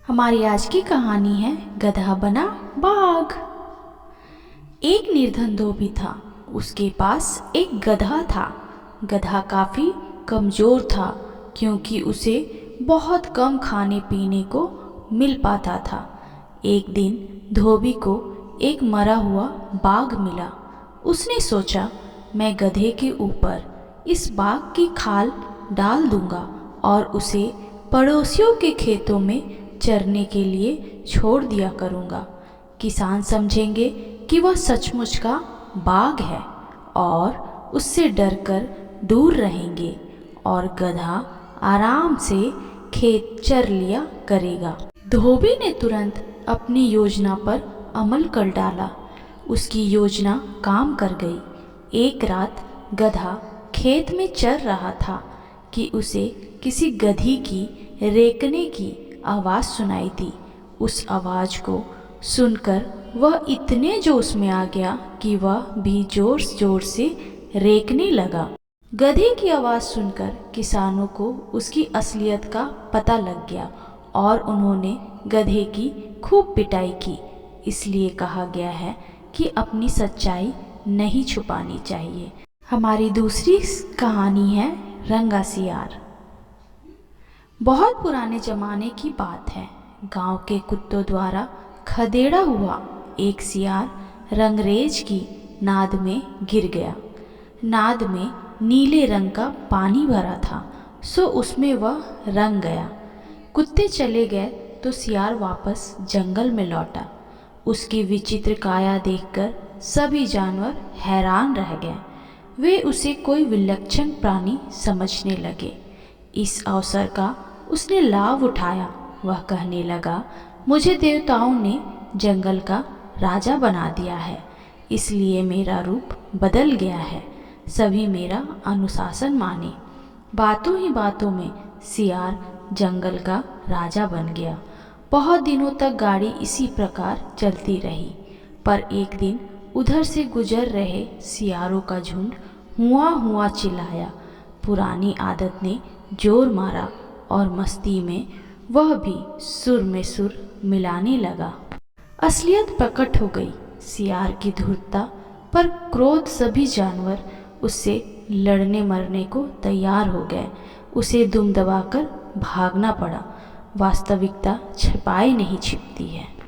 हमारी आज की कहानी है गधा बना बाघ। एक निर्धन धोबी था। उसके पास एक गधा था। गधा काफ़ी कमज़ोर था क्योंकि उसे बहुत कम खाने पीने को मिल पाता था। एक दिन धोबी को एक मरा हुआ बाघ मिला। उसने सोचा, मैं गधे के ऊपर इस बाघ की खाल डाल दूंगा और उसे पड़ोसियों के खेतों में चरने के लिए छोड़ दिया करूँगा। किसान समझेंगे कि वह सचमुच का बाघ है और उससे डरकर दूर रहेंगे और गधा आराम से खेत चर लिया करेगा। धोबी ने तुरंत अपनी योजना पर अमल कर डाला। उसकी योजना काम कर गई। एक रात गधा खेत में चर रहा था कि उसे किसी गधी की रेंकने की आवाज़ सुनाई दी। उस आवाज़ को सुनकर वह इतने जोश में आ गया कि वह भी जोर जोर से रेंकने लगा। गधे की आवाज़ सुनकर किसानों को उसकी असलियत का पता लग गया और उन्होंने गधे की खूब पिटाई की। इसलिए कहा गया है कि अपनी सच्चाई नहीं छुपानी चाहिए। हमारी दूसरी कहानी है रंगा सियार। बहुत पुराने ज़माने की बात है। गांव के कुत्तों द्वारा खदेड़ा हुआ एक सियार रंगरेज की नाद में गिर गया। नाद में नीले रंग का पानी भरा था, सो उसमें वह रंग गया। कुत्ते चले गए तो सियार वापस जंगल में लौटा। उसकी विचित्र काया देखकर सभी जानवर हैरान रह गए। वे उसे कोई विलक्षण प्राणी समझने लगे। इस अवसर का उसने लाभ उठाया। वह कहने लगा, मुझे देवताओं ने जंगल का राजा बना दिया है, इसलिए मेरा रूप बदल गया है। सभी मेरा अनुशासन माने। बातों ही बातों में सियार जंगल का राजा बन गया। बहुत दिनों तक गाड़ी इसी प्रकार चलती रही, पर एक दिन उधर से गुजर रहे सियारों का झुंड हुआ हुआ चिल्लाया। पुरानी आदत ने जोर मारा और मस्ती में वह भी सुर में सुर मिलाने लगा। असलियत प्रकट हो गई। सियार की धूर्तता पर क्रोध सभी जानवर उससे लड़ने मरने को तैयार हो गए। उसे दुम दबाकर भागना पड़ा। वास्तविकता छिपाई नहीं छिपती है।